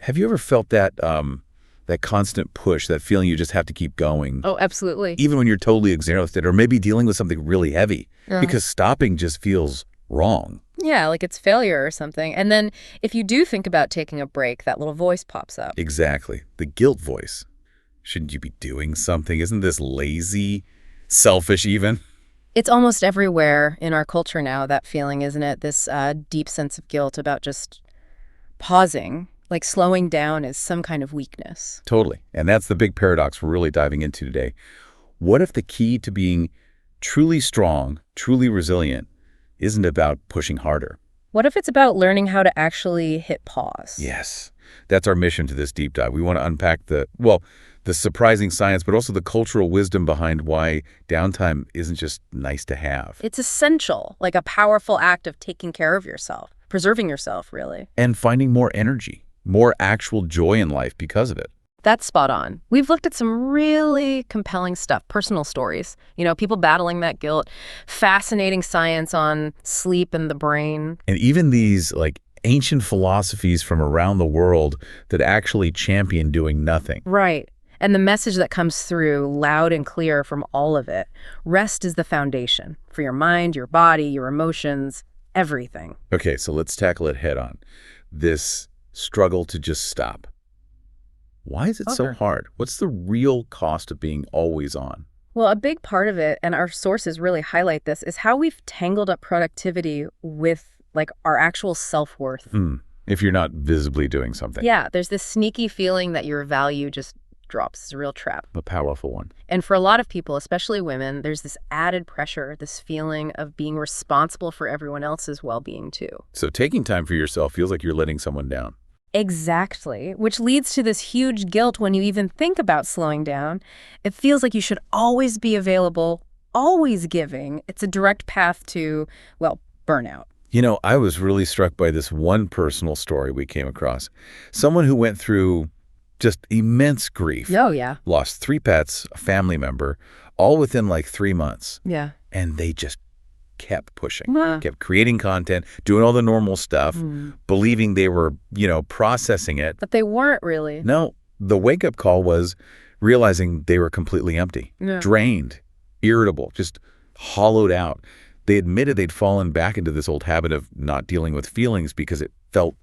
Have you ever felt that constant push, that feeling you just have to keep going, Oh, absolutely. even when you're totally exhausted or maybe dealing with something really heavy? Because stopping just feels wrong. Yeah, like it's failure or something. And then if you do think about taking a break, that little voice pops up. Exactly. The guilt voice. Shouldn't you be doing something? Isn't this lazy, selfish even? It's almost everywhere in our culture now, that feeling, isn't it? This deep sense of guilt about just pausing, like slowing down is some kind of weakness. Totally. And that's the big paradox we're really diving into today. What if the key to being truly strong, truly resilient, isn't about pushing harder? What if it's about learning how to actually hit pause? Yes. That's our mission to this deep dive. We want to unpack the surprising science, but also the cultural wisdom behind why downtime isn't just nice to have. It's essential, like a powerful act of taking care of yourself, preserving yourself, really. And finding more energy, more actual joy in life because of it. That's spot on. We've looked at some really compelling stuff, personal stories, people battling that guilt, fascinating science on sleep and the brain. And even these ancient philosophies from around the world that actually champion doing nothing. Right. And the message that comes through loud and clear from all of it, rest is the foundation for your mind, your body, your emotions, everything. Okay, so let's tackle it head on. This struggle to just stop. Why is it so hard? What's the real cost of being always on? Well, a big part of it, and our sources really highlight this, is how we've tangled up productivity with our actual self-worth. If you're not visibly doing something. Yeah, there's this sneaky feeling that your value just drops. It's a real trap. A powerful one. And for a lot of people, especially women, there's this added pressure, this feeling of being responsible for everyone else's well-being too. So taking time for yourself feels like you're letting someone down. Exactly, which leads to this huge guilt when you even think about slowing down. It feels like you should always be available, always giving. It's a direct path to, burnout. I was really struck by this one personal story we came across. Someone who went through just immense grief. Oh, yeah. Lost 3 pets, a family member, all within 3 months. Yeah. And they just kept pushing, kept creating content, doing all the normal stuff, believing they were, processing it. But they weren't really. No, the wake-up call was realizing they were completely empty, drained, irritable, just hollowed out. They admitted they'd fallen back into this old habit of not dealing with feelings because it felt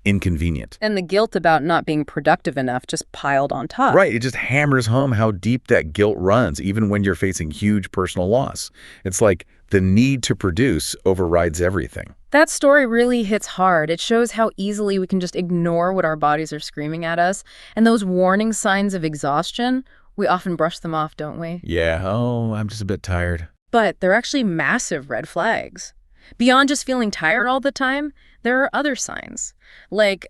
inconvenient. And the guilt about not being productive enough just piled on top. Right. It just hammers home how deep that guilt runs, even when you're facing huge personal loss. It's like the need to produce overrides everything. That story really hits hard. It shows how easily we can just ignore what our bodies are screaming at us. And those warning signs of exhaustion, we often brush them off, don't we? Yeah. Oh, I'm just a bit tired. But they're actually massive red flags. Beyond just feeling tired all the time, there are other signs, like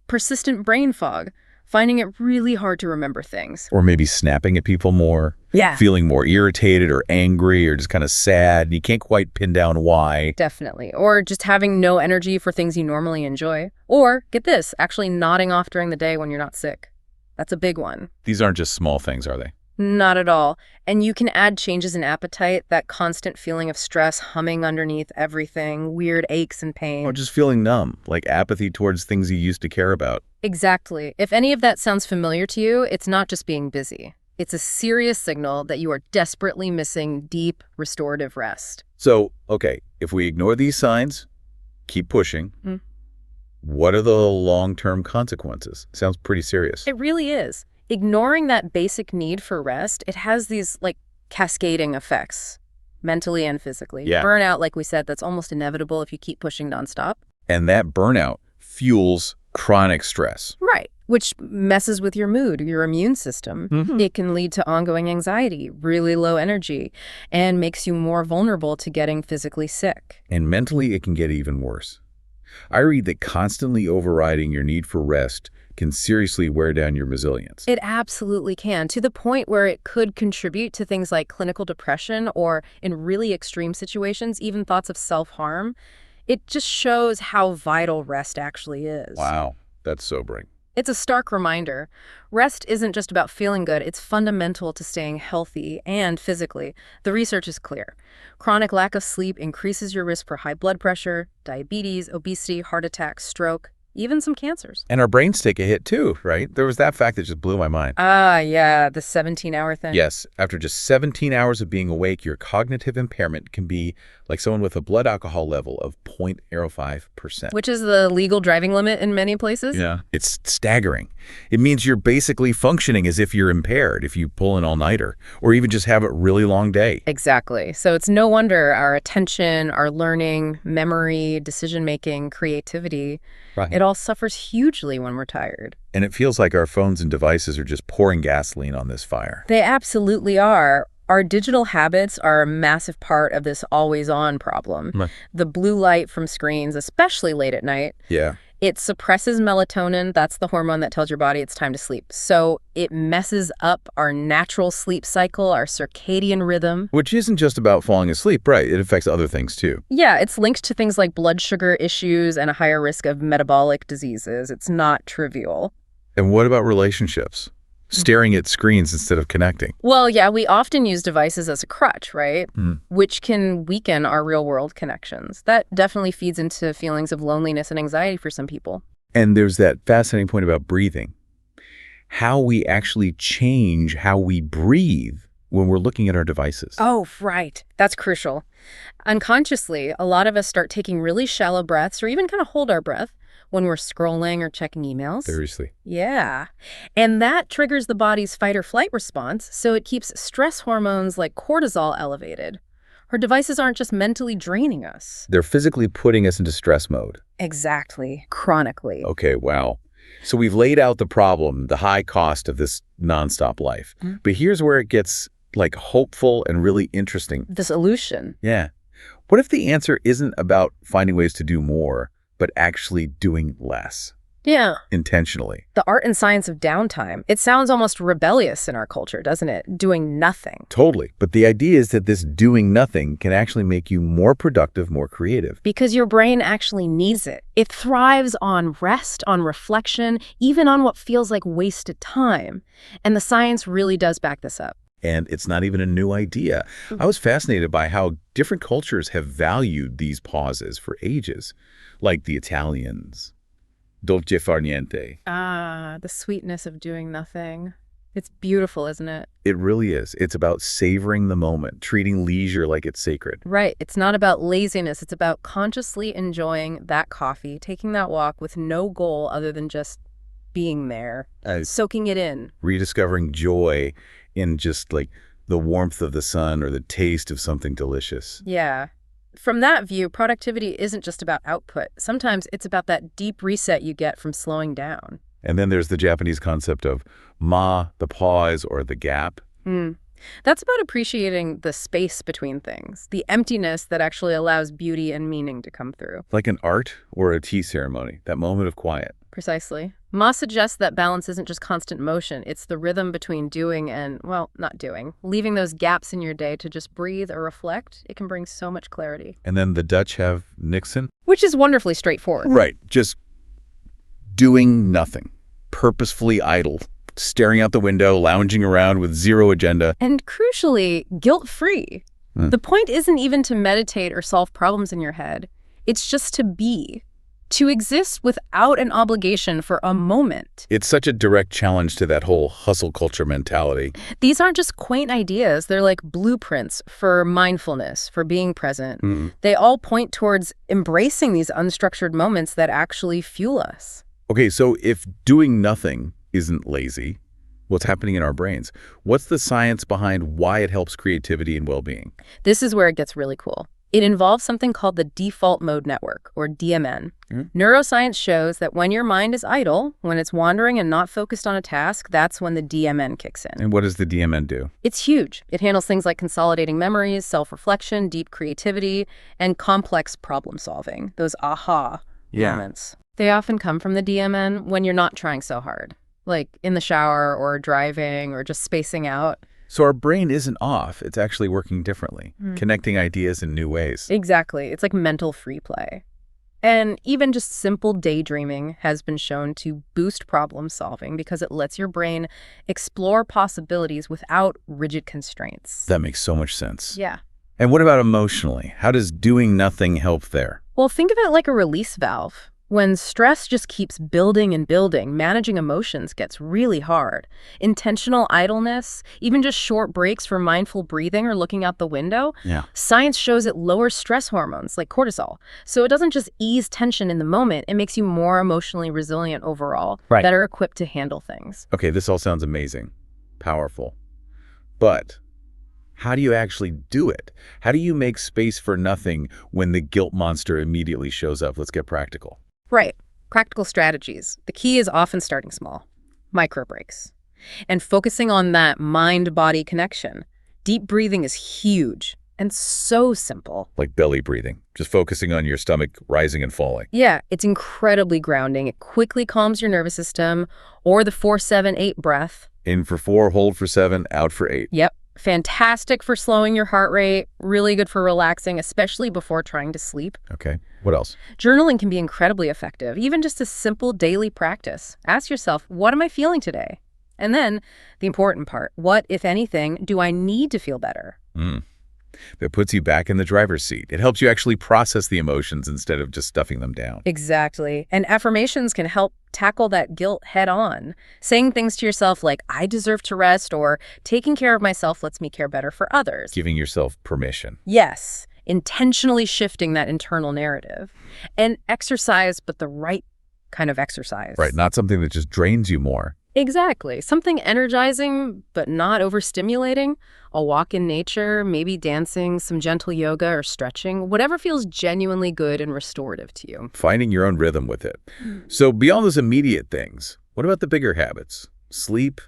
persistent brain fog, finding it really hard to remember things. Or maybe snapping at people more. Yeah. Feeling more irritated or angry or just kind of sad. You can't quite pin down why. Definitely. Or just having no energy for things you normally enjoy. Or, get this, actually nodding off during the day when you're not sick. That's a big one. These aren't just small things, are they? Not at all. And you can add changes in appetite, that constant feeling of stress humming underneath everything, weird aches and pain. Or just feeling numb, like apathy towards things you used to care about. Exactly. If any of that sounds familiar to you, it's not just being busy. It's a serious signal that you are desperately missing deep, restorative rest. So, okay, if we ignore these signs, keep pushing, what are the long-term consequences? Sounds pretty serious. It really is. Ignoring that basic need for rest, it has these cascading effects, mentally and physically. Yeah. Burnout, like we said, that's almost inevitable if you keep pushing nonstop. And that burnout fuels chronic stress. Right. Which messes with your mood, your immune system. It can lead to ongoing anxiety, really low energy, and makes you more vulnerable to getting physically sick. And mentally, it can get even worse. I read that constantly overriding your need for rest can seriously wear down your resilience. It absolutely can, to the point where it could contribute to things like clinical depression or, in really extreme situations, even thoughts of self-harm. It just shows how vital rest actually is. Wow, that's sobering. It's a stark reminder. Rest isn't just about feeling good. It's fundamental to staying healthy and physically. The research is clear. Chronic lack of sleep increases your risk for high blood pressure, diabetes, obesity, heart attack, stroke. even some cancers. And our brains take a hit too, right? There was that fact that just blew my mind. Ah, yeah, the 17-hour thing. Yes, after just 17 hours of being awake, your cognitive impairment can be like someone with a blood alcohol level of 0.05%. Which is the legal driving limit in many places. Yeah. It's staggering. It means you're basically functioning as if you're impaired if you pull an all-nighter or even just have a really long day. Exactly. So it's no wonder our attention, our learning, memory, decision-making, creativity, it all suffers hugely when we're tired. And it feels like our phones and devices are just pouring gasoline on this fire. They absolutely are. Our digital habits are a massive part of this always-on problem. Right. The blue light from screens, especially late at night, it suppresses melatonin. That's the hormone that tells your body it's time to sleep. So it messes up our natural sleep cycle, our circadian rhythm. Which isn't just about falling asleep, right? It affects other things too. Yeah, it's linked to things like blood sugar issues and a higher risk of metabolic diseases. It's not trivial. And what about relationships? Staring at screens instead of connecting. Well, yeah, we often use devices as a crutch, right? Which can weaken our real-world connections. That definitely feeds into feelings of loneliness and anxiety for some people. And there's that fascinating point about breathing. How we actually change how we breathe when we're looking at our devices. Oh, right. That's crucial. Unconsciously, a lot of us start taking really shallow breaths or even kind of hold our breath when we're scrolling or checking emails. Seriously. Yeah. And that triggers the body's fight or flight response, so it keeps stress hormones like cortisol elevated. Our devices aren't just mentally draining us. They're physically putting us into stress mode. Exactly. Chronically. Okay, wow. So we've laid out the problem, the high cost of this nonstop life. But here's where it gets like hopeful and really interesting. The solution. Yeah. What if the answer isn't about finding ways to do more, but actually doing less? Yeah. Intentionally. The art and science of downtime. It sounds almost rebellious in our culture, doesn't it? Doing nothing. Totally. But the idea is that this doing nothing can actually make you more productive, more creative. Because your brain actually needs it. It thrives on rest, on reflection, even on what feels like wasted time. And the science really does back this up. And it's not even a new idea. I was fascinated by how different cultures have valued these pauses for ages, like the Italians. Dolce far niente. Ah, the sweetness of doing nothing. It's beautiful, isn't it? It really is. It's about savoring the moment, treating leisure like it's sacred. Right. It's not about laziness. It's about consciously enjoying that coffee, taking that walk with no goal other than just being there, soaking it in. Rediscovering joy in just like the warmth of the sun or the taste of something delicious. Yeah. From that view, productivity isn't just about output. Sometimes it's about that deep reset you get from slowing down. And then there's the Japanese concept of ma, the pause, or the gap. That's about appreciating the space between things, the emptiness that actually allows beauty and meaning to come through. Like an art or a tea ceremony, that moment of quiet. Precisely. Ma suggests that balance isn't just constant motion. It's the rhythm between doing and, well, not doing. Leaving those gaps in your day to just breathe or reflect, it can bring so much clarity. And then the Dutch have Nixon. Which is wonderfully straightforward. Right. Just doing nothing. Purposefully idle. Staring out the window, lounging around with zero agenda. And crucially, guilt-free. The point isn't even to meditate or solve problems in your head. It's just to be. To exist without an obligation for a moment. It's such a direct challenge to that whole hustle culture mentality. These aren't just quaint ideas. They're like blueprints for mindfulness, for being present. They all point towards embracing these unstructured moments that actually fuel us. Okay, so if doing nothing isn't lazy, what's happening in our brains? What's the science behind why it helps creativity and well-being? This is where it gets really cool. It involves something called the default mode network, or DMN. Neuroscience shows that when your mind is idle, when it's wandering and not focused on a task, that's when the DMN kicks in. And what does the DMN do? It's huge. It handles things like consolidating memories, self-reflection, deep creativity, and complex problem solving, those aha moments. They often come from the DMN when you're not trying so hard, like in the shower or driving or just spacing out. So our brain isn't off. It's actually working differently, connecting ideas in new ways. Exactly. It's like mental free play. And even just simple daydreaming has been shown to boost problem solving because it lets your brain explore possibilities without rigid constraints. That makes so much sense. Yeah. And what about emotionally? How does doing nothing help there? Well, think of it like a release valve. When stress just keeps building and building, managing emotions gets really hard. Intentional idleness, even just short breaks for mindful breathing or looking out the window, Yeah. science shows it lowers stress hormones like cortisol. So it doesn't just ease tension in the moment, it makes you more emotionally resilient overall, Right. better equipped to handle things. Okay, this all sounds amazing, powerful. But how do you actually do it? How do you make space for nothing when the guilt monster immediately shows up? Let's get practical. Right. Practical strategies. The key is often starting small, micro breaks, and focusing on that mind-body connection. Deep breathing is huge and so simple. Like belly breathing, just focusing on your stomach rising and falling. Yeah, it's incredibly grounding. It quickly calms your nervous system, or the 4-7-8 breath. In for 4, hold for 7, out for 8. Yep. Fantastic for slowing your heart rate, really good for relaxing, especially before trying to sleep. Okay, what else? Journaling can be incredibly effective, even just a simple daily practice. Ask yourself, what am I feeling today? And then, the important part, what, if anything, do I need to feel better? That puts you back in the driver's seat. It helps you actually process the emotions instead of just stuffing them down. Exactly. And affirmations can help tackle that guilt head on. Saying things to yourself like, I deserve to rest, or taking care of myself lets me care better for others. Giving yourself permission. Yes. Intentionally shifting that internal narrative. And exercise, but the right kind of exercise. Right, not something that just drains you more. Exactly. Something energizing, but not overstimulating. A walk in nature, maybe dancing, some gentle yoga or stretching, whatever feels genuinely good and restorative to you. Finding your own rhythm with it. So beyond those immediate things, what about the bigger habits? Sleep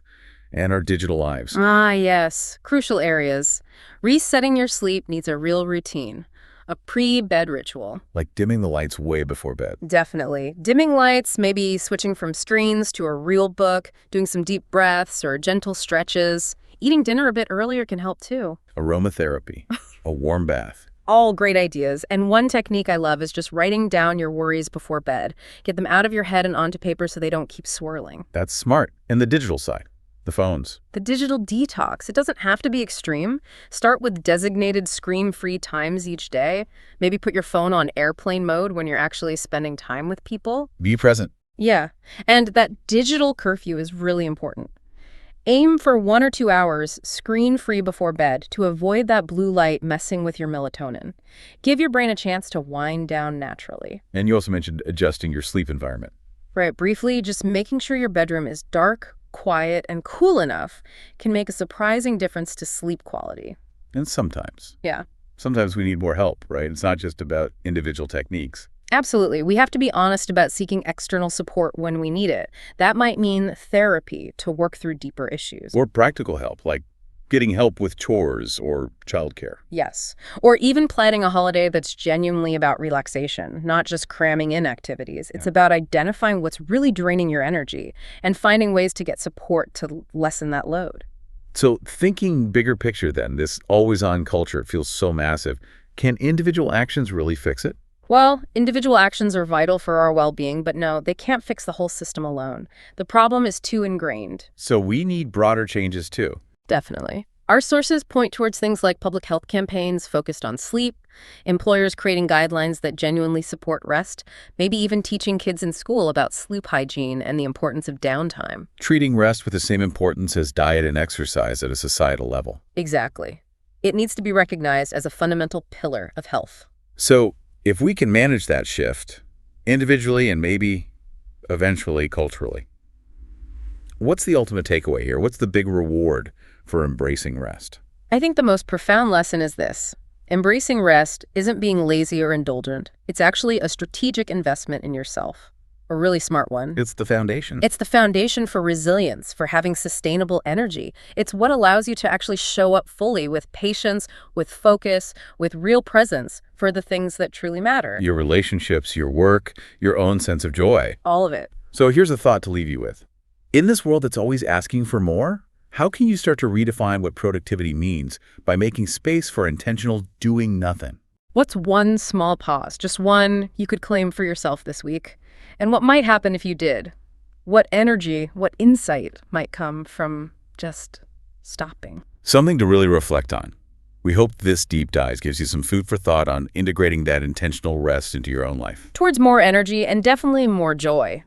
and our digital lives. Ah, yes. Crucial areas. Resetting your sleep needs a real routine. A pre-bed ritual. Like dimming the lights way before bed. Definitely. Dimming lights, maybe switching from screens to a real book, doing some deep breaths or gentle stretches. Eating dinner a bit earlier can help too. Aromatherapy. A warm bath. All great ideas. And one technique I love is just writing down your worries before bed. Get them out of your head and onto paper so they don't keep swirling. That's smart. And the digital side. The phones. The digital detox. It doesn't have to be extreme. Start with designated screen-free times each day. Maybe put your phone on airplane mode when you're actually spending time with people. Be present. Yeah. And that digital curfew is really important. Aim for 1 or 2 hours screen-free before bed to avoid that blue light messing with your melatonin. Give your brain a chance to wind down naturally. And you also mentioned adjusting your sleep environment. Right, briefly, just making sure your bedroom is dark, quiet, and cool enough can make a surprising difference to sleep quality. And sometimes. Yeah. Sometimes we need more help, right? It's not just about individual techniques. Absolutely. We have to be honest about seeking external support when we need it. That might mean therapy to work through deeper issues. Or practical help, like getting help with chores or childcare. Yes. Or even planning a holiday that's genuinely about relaxation, not just cramming in activities. It's about identifying what's really draining your energy and finding ways to get support to lessen that load. So thinking bigger picture then, this always-on culture feels so massive. Can individual actions really fix it? Well, individual actions are vital for our well-being, but no, they can't fix the whole system alone. The problem is too ingrained. So we need broader changes too. Definitely. Our sources point towards things like public health campaigns focused on sleep, employers creating guidelines that genuinely support rest, maybe even teaching kids in school about sleep hygiene and the importance of downtime. Treating rest with the same importance as diet and exercise at a societal level. Exactly. It needs to be recognized as a fundamental pillar of health. So if we can manage that shift, individually and maybe eventually culturally, what's the ultimate takeaway here? What's the big reward for embracing rest? I think the most profound lesson is this. Embracing rest isn't being lazy or indulgent. It's actually a strategic investment in yourself. A really smart one. It's the foundation. It's the foundation for resilience, for having sustainable energy. It's what allows you to actually show up fully with patience, with focus, with real presence for the things that truly matter. Your relationships, your work, your own sense of joy. All of it. So here's a thought to leave you with. In this world that's always asking for more, how can you start to redefine what productivity means by making space for intentional doing nothing? What's one small pause, just one you could claim for yourself this week? And what might happen if you did? What energy, what insight might come from just stopping? Something to really reflect on. We hope this deep dive gives you some food for thought on integrating that intentional rest into your own life. Towards more energy and definitely more joy.